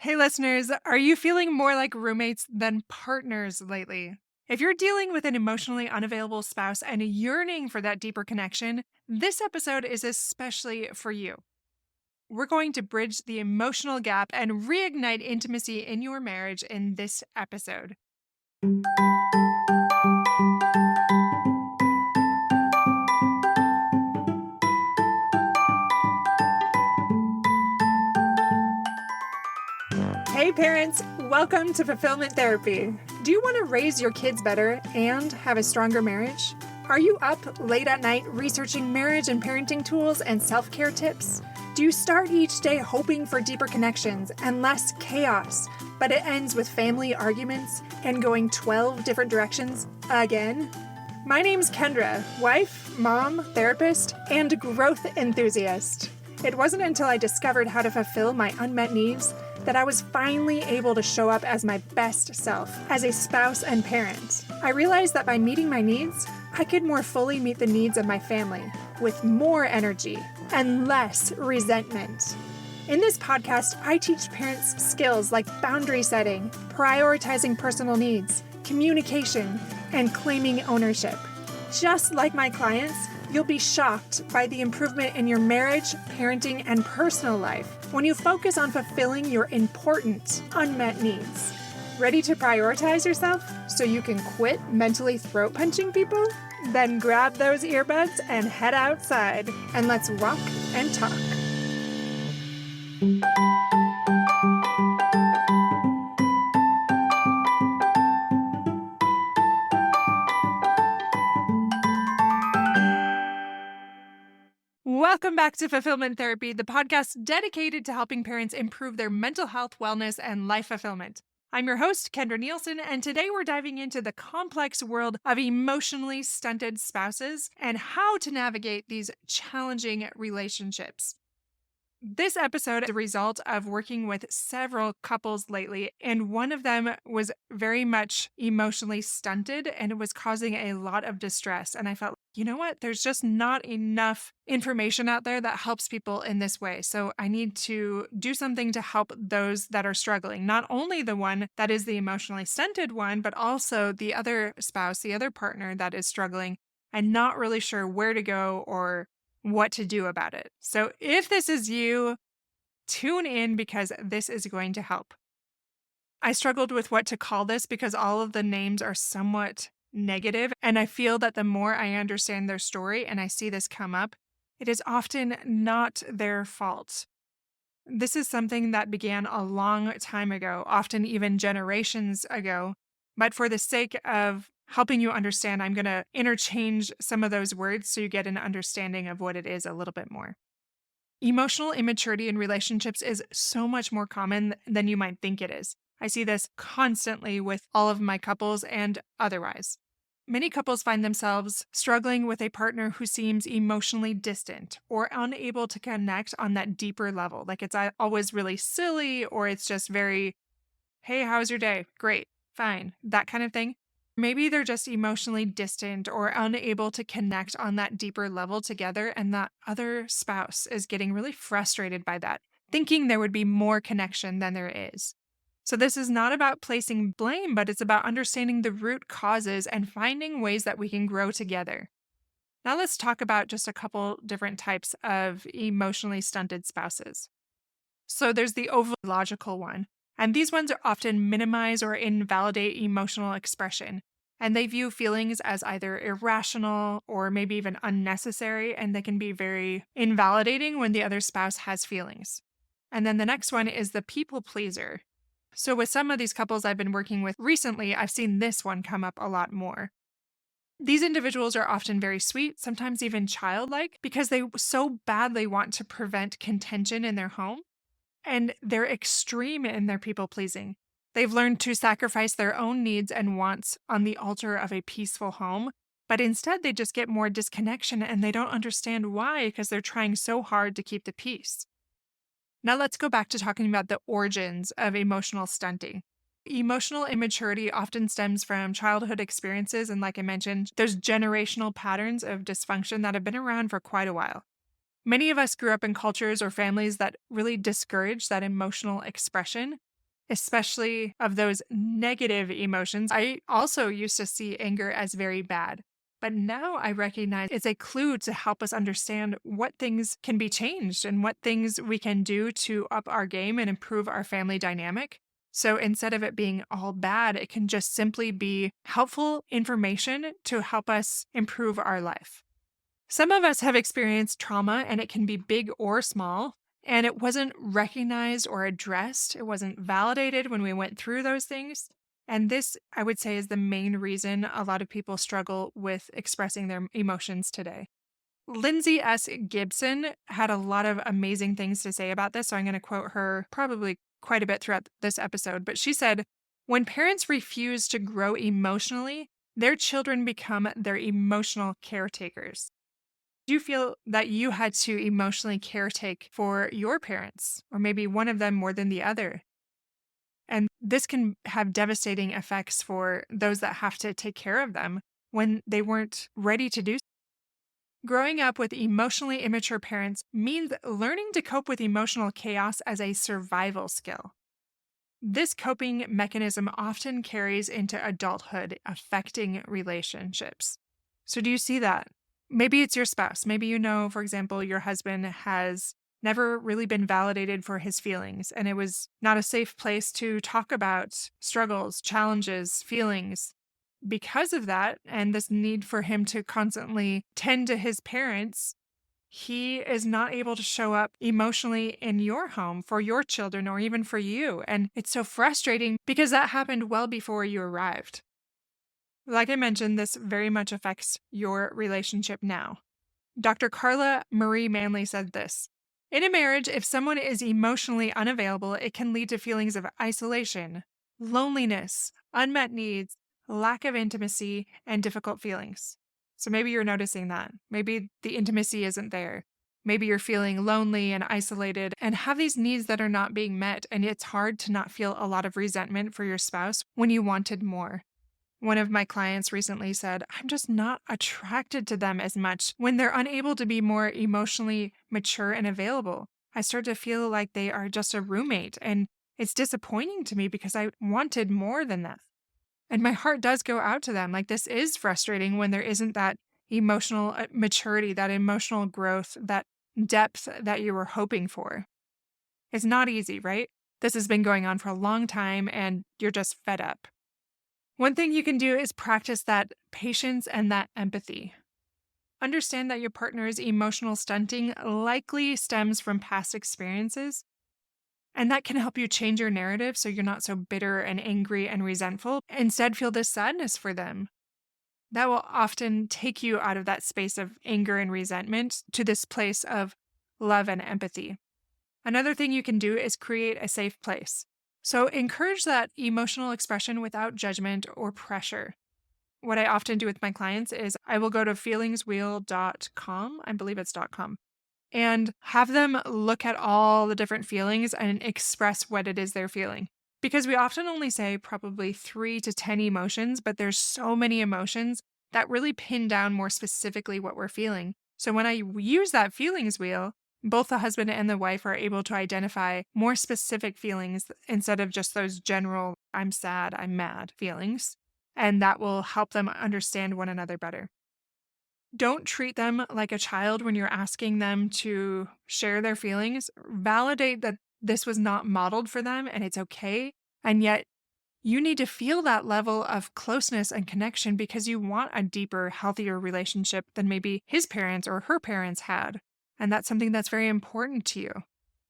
Hey, listeners, are you feeling more like roommates than partners lately? If you're dealing with an emotionally unavailable spouse and yearning for that deeper connection, this episode is especially for you. We're going to bridge the emotional gap and reignite intimacy in your marriage in this episode. Hey, parents, welcome to Fulfillment Therapy. Do you want to raise your kids better and have a stronger marriage? Are you up late at night researching marriage and parenting tools and self care tips? Do you start each day hoping for deeper connections and less chaos, but it ends with family arguments and going 12 different directions again? My name's Kendra, wife, mom, therapist, and growth enthusiast. It wasn't until I discovered how to fulfill my unmet needs that I was finally able to show up as my best self as a spouse and parent. I realized that by meeting my needs, I could more fully meet the needs of my family with more energy and less resentment. In this podcast, I teach parents skills like boundary setting, prioritizing personal needs, communication, and claiming ownership. Just like my clients, you'll be shocked by the improvement in your marriage, parenting, and personal life when you focus on fulfilling your important unmet needs. Ready to prioritize yourself so you can quit mentally throat punching people? Then grab those earbuds and head outside, and let's walk and talk. Welcome back to Fulfillment Therapy, the podcast dedicated to helping parents improve their mental health, wellness, and life fulfillment. I'm your host, Kendra Nielsen, and today we're diving into the complex world of emotionally stunted spouses and how to navigate these challenging relationships. This episode is a result of working with several couples lately, and one of them was very much emotionally stunted and it was causing a lot of distress. And I felt, you know what? There's just not enough information out there that helps people in this way. So I need to do something to help those that are struggling, not only the one that is the emotionally stunted one, but also the other spouse, the other partner that is struggling and not really sure where to go or what to do about it. So if this is you, tune in because this is going to help. I struggled with what to call this because all of the names are somewhat negative, and I feel that the more I understand their story and I see this come up, it is often not their fault. This is something that began a long time ago, often even generations ago. But for the sake of helping you understand, I'm going to interchange some of those words so you get an understanding of what it is a little bit more. Emotional immaturity in relationships is so much more common than you might think it is. I see this constantly with all of my couples and otherwise. Many couples find themselves struggling with a partner who seems emotionally distant or unable to connect on that deeper level. Like it's always really silly, or it's just very, hey, how's your day? Great, fine, that kind of thing. Maybe they're just emotionally distant or unable to connect on that deeper level together, and that other spouse is getting really frustrated by that, thinking there would be more connection than there is. So, this is not about placing blame, but it's about understanding the root causes and finding ways that we can grow together. Now, let's talk about just a couple different types of emotionally stunted spouses. So, there's the overlogical one, and these ones are often minimize or invalidate emotional expression. And they view feelings as either irrational or maybe even unnecessary, and they can be very invalidating when the other spouse has feelings. And then the next one is the people pleaser. So, with some of these couples I've been working with recently, I've seen this one come up a lot more. These individuals are often very sweet, sometimes even childlike, because they so badly want to prevent contention in their home. And they're extreme in their people pleasing. They've learned to sacrifice their own needs and wants on the altar of a peaceful home. But instead, they just get more disconnection and they don't understand why because they're trying so hard to keep the peace. Now let's go back to talking about the origins of emotional stunting. Emotional immaturity often stems from childhood experiences. And like I mentioned, there's generational patterns of dysfunction that have been around for quite a while. Many of us grew up in cultures or families that really discourage that emotional expression. especially of those negative emotions. I also used to see anger as very bad. But now I recognize it's a clue to help us understand what things can be changed and what things we can do to up our game and improve our family dynamic. So instead of it being all bad, it can just simply be helpful information to help us improve our life. Some of us have experienced trauma, and it can be big or small, and it wasn't recognized or addressed. It wasn't validated when we went through those things. And this, I would say, is the main reason a lot of people struggle with expressing their emotions today. Lindsay S. Gibson had a lot of amazing things to say about this, so I'm going to quote her probably quite a bit throughout this episode. But she said, "When parents refuse to grow emotionally, their children become their emotional caretakers." Do you feel that you had to emotionally caretake for your parents, or maybe one of them more than the other? And this can have devastating effects for those that have to take care of them when they weren't ready to do so. Growing up with emotionally immature parents means learning to cope with emotional chaos as a survival skill. This coping mechanism often carries into adulthood, affecting relationships. So, do you see that? Maybe it's your spouse. Maybe you know, for example, your husband has never really been validated for his feelings, and it was not a safe place to talk about struggles, challenges, feelings. Because of that, and this need for him to constantly tend to his parents, he is not able to show up emotionally in your home for your children or even for you. And it's so frustrating because that happened well before you arrived. Like I mentioned, this very much affects your relationship now. Dr. Carla Marie Manley said this: "In a marriage, if someone is emotionally unavailable, it can lead to feelings of isolation, loneliness, unmet needs, lack of intimacy, and difficult feelings." So maybe you're noticing that. Maybe the intimacy isn't there. Maybe you're feeling lonely and isolated and have these needs that are not being met, and it's hard to not feel a lot of resentment for your spouse when you wanted more. One of my clients recently said, "I'm just not attracted to them as much when they're unable to be more emotionally mature and available. I start to feel like they are just a roommate, and it's disappointing to me because I wanted more than that." And my heart does go out to them. Like, this is frustrating when there isn't that emotional maturity, that emotional growth, that depth that you were hoping for. It's not easy, right? This has been going on for a long time, and you're just fed up. One thing you can do is practice that patience and that empathy. Understand that your partner's emotional stunting likely stems from past experiences, and that can help you change your narrative so you're not so bitter and angry and resentful. Instead, feel this sadness for them. That will often take you out of that space of anger and resentment to this place of love and empathy. Another thing you can do is create a safe place. So encourage that emotional expression without judgment or pressure. What I often do with my clients is I will go to feelingswheel.com, I believe it's .com, and have them look at all the different feelings and express what it is they're feeling. Because we often only say probably 3 to 10 emotions, but there's so many emotions that really pin down more specifically what we're feeling. So when I use that feelings wheel, both the husband and the wife are able to identify more specific feelings instead of just those general, "I'm sad, I'm mad" feelings. And that will help them understand one another better. Don't treat them like a child when you're asking them to share their feelings. Validate that this was not modeled for them and it's okay. And yet, you need to feel that level of closeness and connection because you want a deeper, healthier relationship than maybe his parents or her parents had. And that's something that's very important to you.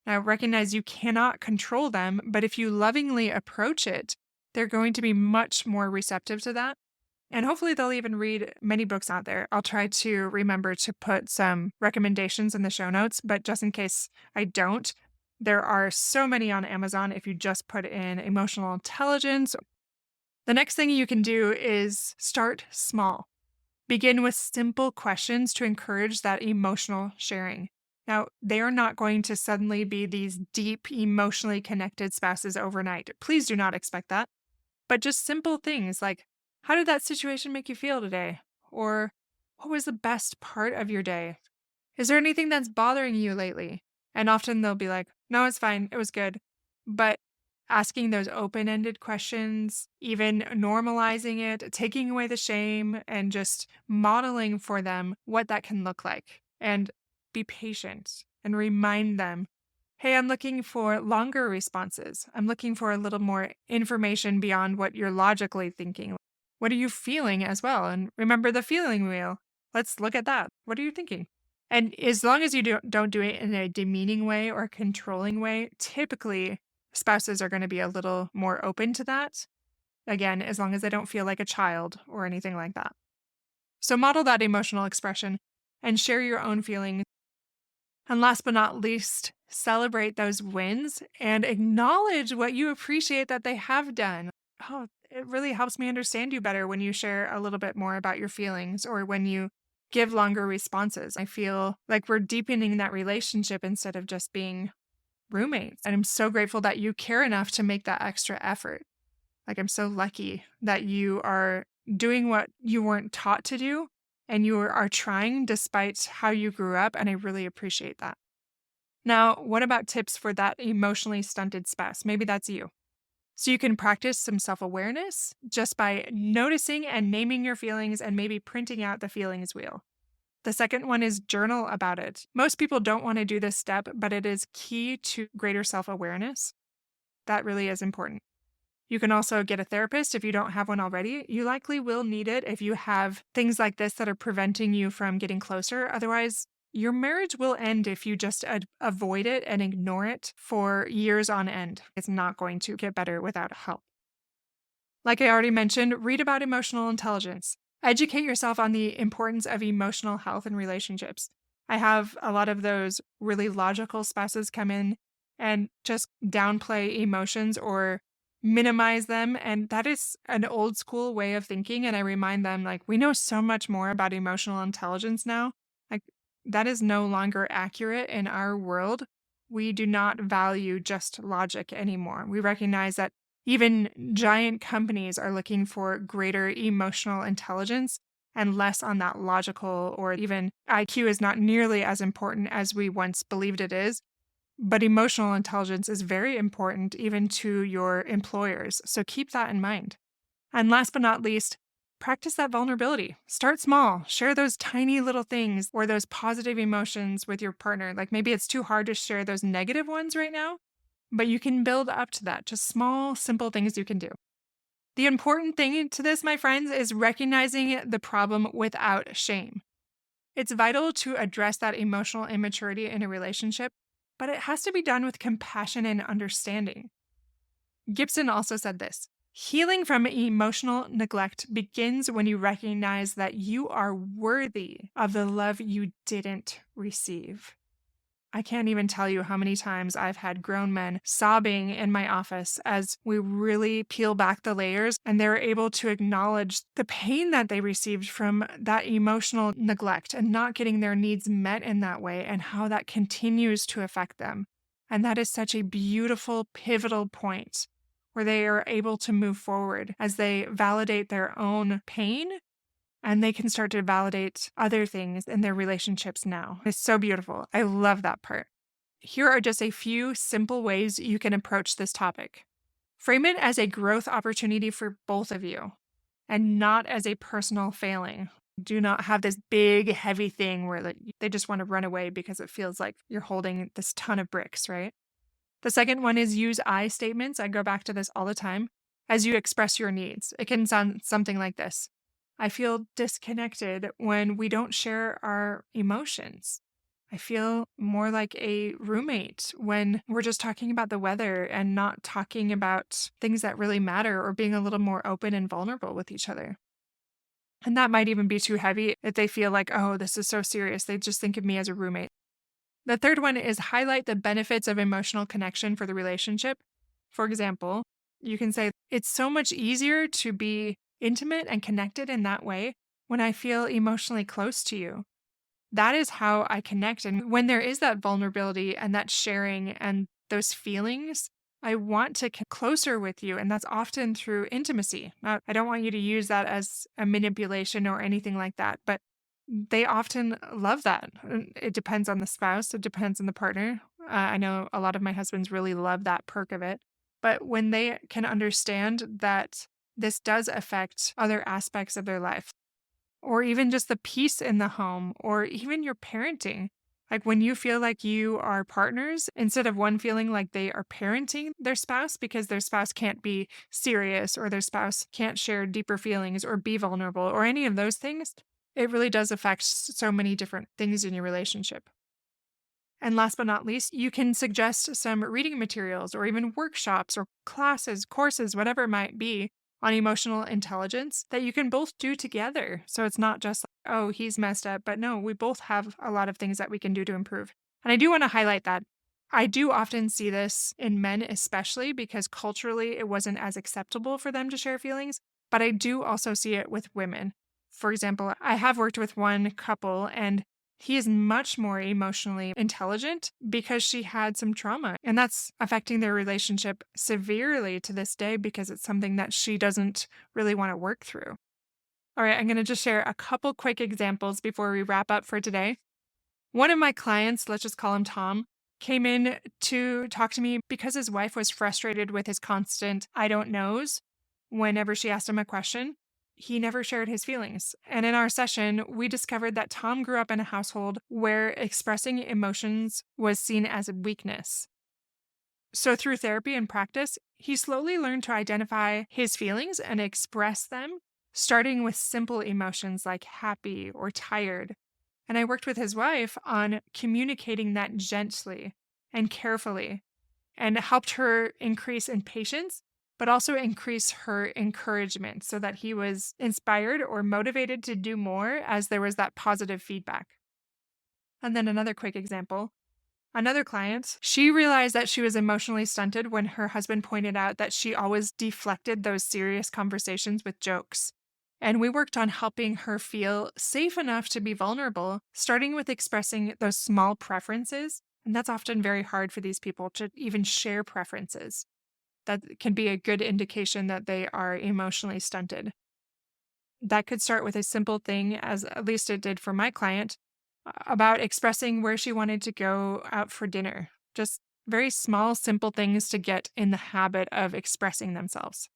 Now, recognize you cannot control them, but if you lovingly approach it, they're going to be much more receptive to that. And hopefully, they'll even read many books out there. I'll try to remember to put some recommendations in the show notes, but just in case I don't, there are so many on Amazon if you just put in emotional intelligence. The next thing you can do is start small. Begin with simple questions to encourage that emotional sharing. Now, they are not going to suddenly be these deep, emotionally connected spouses overnight. Please do not expect that. But just simple things like, "How did that situation make you feel today?" Or, "What was the best part of your day? Is there anything that's bothering you lately?" And often they'll be like, "No, it's fine. It was good." But asking those open-ended questions, even normalizing it, taking away the shame, and just modeling for them what that can look like. And be patient and remind them, hey, I'm looking for longer responses. I'm looking for a little more information beyond what you're logically thinking. What are you feeling as well? And remember the feeling wheel. Let's look at that. What are you thinking? And as long as you don't do it in a demeaning way or controlling way, typically spouses are going to be a little more open to that. Again, as long as they don't feel like a child or anything like that. So model that emotional expression and share your own feelings. And last but not least, celebrate those wins and acknowledge what you appreciate that they have done. Oh, it really helps me understand you better when you share a little bit more about your feelings or when you give longer responses. I feel like we're deepening that relationship instead of just being roommates. And I'm so grateful that you care enough to make that extra effort. Like, I'm so lucky that you are doing what you weren't taught to do and you are trying despite how you grew up. And I really appreciate that. Now, what about tips for that emotionally stunted spouse? Maybe that's you. So you can practice some self awareness just by noticing and naming your feelings and maybe printing out the feelings wheel. The second one is journal about it. Most people don't want to do this step, but it is key to greater self awareness. That really is important. You can also get a therapist if you don't have one already. You likely will need it if you have things like this that are preventing you from getting closer. Otherwise, your marriage will end if you just avoid it and ignore it for years on end. It's not going to get better without help. Like I already mentioned, read about emotional intelligence. Educate yourself on the importance of emotional health in relationships. I have a lot of those really logical spouses come in and just downplay emotions or minimize them. And that is an old school way of thinking. And I remind them, like, we know so much more about emotional intelligence now. Like, that is no longer accurate in our world. We do not value just logic anymore. We recognize that even giant companies are looking for greater emotional intelligence and less on that logical, or even IQ is not nearly as important as we once believed it is. But emotional intelligence is very important even to your employers. So keep that in mind. And last but not least, practice that vulnerability. Start small. Share those tiny little things or those positive emotions with your partner. Like, maybe it's too hard to share those negative ones right now, but you can build up to that. Just small, simple things you can do. The important thing to this, my friends, is recognizing the problem without shame. It's vital to address that emotional immaturity in a relationship, but it has to be done with compassion and understanding. Gibson also said this: healing from emotional neglect begins when you recognize that you are worthy of the love you didn't receive. I can't even tell you how many times I've had grown men sobbing in my office as we really peel back the layers and they're able to acknowledge the pain that they received from that emotional neglect and not getting their needs met in that way and how that continues to affect them. And that is such a beautiful, pivotal point where they are able to move forward as they validate their own pain and they can start to validate other things in their relationships now. It's so beautiful. I love that part. Here are just a few simple ways you can approach this topic. Frame it as a growth opportunity for both of you and not as a personal failing. Do not have this big, heavy thing where they just want to run away because it feels like you're holding this ton of bricks, right? The second one is use I statements. I go back to this all the time as you express your needs. It can sound something like this: I feel disconnected when we don't share our emotions. I feel more like a roommate when we're just talking about the weather and not talking about things that really matter or being a little more open and vulnerable with each other. And that might even be too heavy if they feel like, oh, this is so serious. They just think of me as a roommate. The third one is highlight the benefits of emotional connection for the relationship. For example, you can say, it's so much easier to be intimate and connected in that way when I feel emotionally close to you. That is how I connect. And when there is that vulnerability and that sharing and those feelings, I want to get closer with you. And that's often through intimacy. Now, I don't want you to use that as a manipulation or anything like that, but they often love that. It depends on the spouse. It depends on the partner. I know a lot of my husbands really love that perk of it. But when they can understand that this does affect other aspects of their life, or even just the peace in the home, or even your parenting. Like when you feel like you are partners, instead of one feeling like they are parenting their spouse because their spouse can't be serious or their spouse can't share deeper feelings or be vulnerable or any of those things, it really does affect so many different things in your relationship. And last but not least, you can suggest some reading materials or even workshops or classes, courses, whatever it might be on emotional intelligence that you can both do together. So it's not just like, oh, he's messed up, but no, we both have a lot of things that we can do to improve. And I do want to highlight that. I do often see this in men, especially because culturally it wasn't as acceptable for them to share feelings, but I do also see it with women. For example, I have worked with one couple and he is much more emotionally intelligent because she had some trauma, and that's affecting their relationship severely to this day because it's something that she doesn't really want to work through. All right, I'm going to just share a couple quick examples before we wrap up for today. One of my clients, let's just call him Tom, came in to talk to me because his wife was frustrated with his constant I don't knows whenever she asked him a question. He never shared his feelings. And in our session, we discovered that Tom grew up in a household where expressing emotions was seen as a weakness. So, through therapy and practice, he slowly learned to identify his feelings and express them, starting with simple emotions like happy or tired. And I worked with his wife on communicating that gently and carefully and helped her increase in patience, but also increase her encouragement so that he was inspired or motivated to do more as there was that positive feedback. And then another quick example. Another client, she realized that she was emotionally stunted when her husband pointed out that she always deflected those serious conversations with jokes. And we worked on helping her feel safe enough to be vulnerable, starting with expressing those small preferences. And that's often very hard for these people to even share preferences. That can be a good indication that they are emotionally stunted. That could start with a simple thing, as at least it did for my client, about expressing where she wanted to go out for dinner. Just very small, simple things to get in the habit of expressing themselves.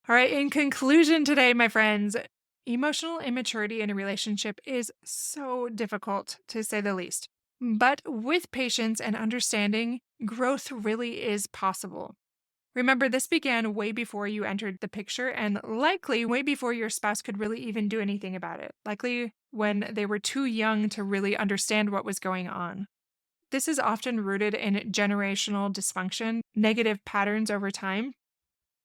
All right, in conclusion today, my friends, emotional immaturity in a relationship is so difficult to say the least. But with patience and understanding, growth really is possible. Remember, this began way before you entered the picture and likely way before your spouse could really even do anything about it, likely when they were too young to really understand what was going on. This is often rooted in generational dysfunction, negative patterns over time.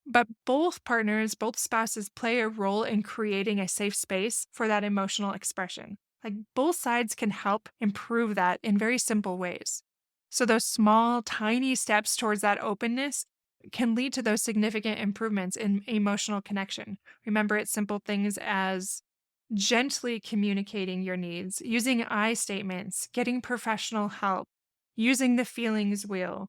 But both partners, both spouses play a role in creating a safe space for that emotional expression. Like both sides can help improve that in very simple ways. So, those small, tiny steps towards that openness can lead to those significant improvements in emotional connection. Remember, it's simple things as gently communicating your needs, using I statements, getting professional help, using the feelings wheel,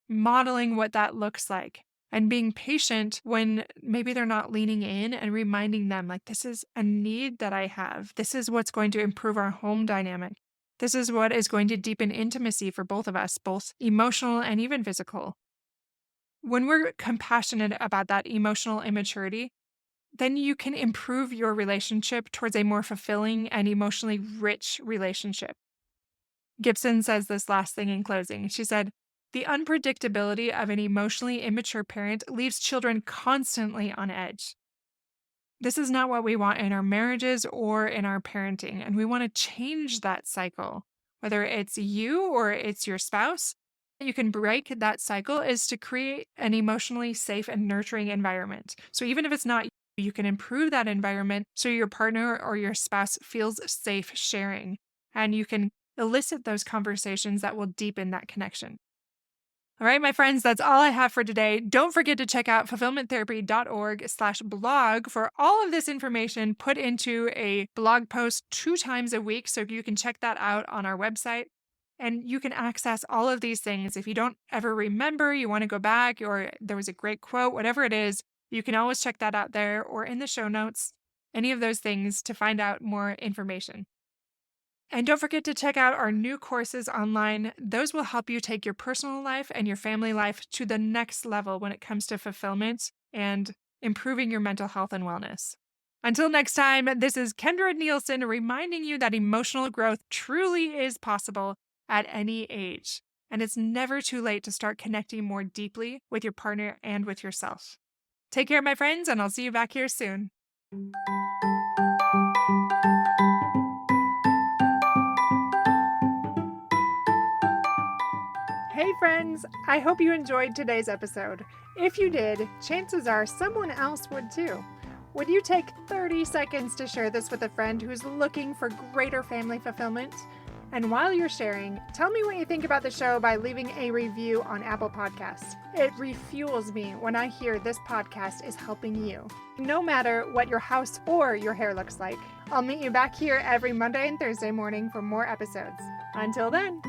modeling what that looks like, and being patient when maybe they're not leaning in and reminding them, like, this is a need that I have. This is what's going to improve our home dynamic. This is what is going to deepen intimacy for both of us, both emotional and even physical. When we're compassionate about that emotional immaturity, then you can improve your relationship towards a more fulfilling and emotionally rich relationship. Gibson says this last thing in closing. She said, the unpredictability of an emotionally immature parent leaves children constantly on edge. This is not what we want in our marriages or in our parenting, and we want to change that cycle. Whether it's you or it's your spouse, you can break that cycle is to create an emotionally safe and nurturing environment. So even if it's not you, you can improve that environment so your partner or your spouse feels safe sharing, and you can elicit those conversations that will deepen that connection. All right, my friends, that's all I have for today. Don't forget to check out fulfillmenttherapy.org/blog for all of this information put into a blog post 2 times a week. So you can check that out on our website. And you can access all of these things. If you don't ever remember, you want to go back, or there was a great quote, whatever it is, you can always check that out there or in the show notes, any of those things to find out more information. And don't forget to check out our new courses online. Those will help you take your personal life and your family life to the next level when it comes to fulfillment and improving your mental health and wellness. Until next time, this is Kendra Nielsen reminding you that emotional growth truly is possible at any age. And it's never too late to start connecting more deeply with your partner and with yourself. Take care, my friends, and I'll see you back here soon. Hey friends, I hope you enjoyed today's episode. If you did, chances are someone else would too. Would you take 30 seconds to share this with a friend who's looking for greater family fulfillment? And while you're sharing, tell me what you think about the show by leaving a review on Apple Podcasts. It refuels me when I hear this podcast is helping you, no matter what your house or your hair looks like. I'll meet you back here every Monday and Thursday morning for more episodes. Until then.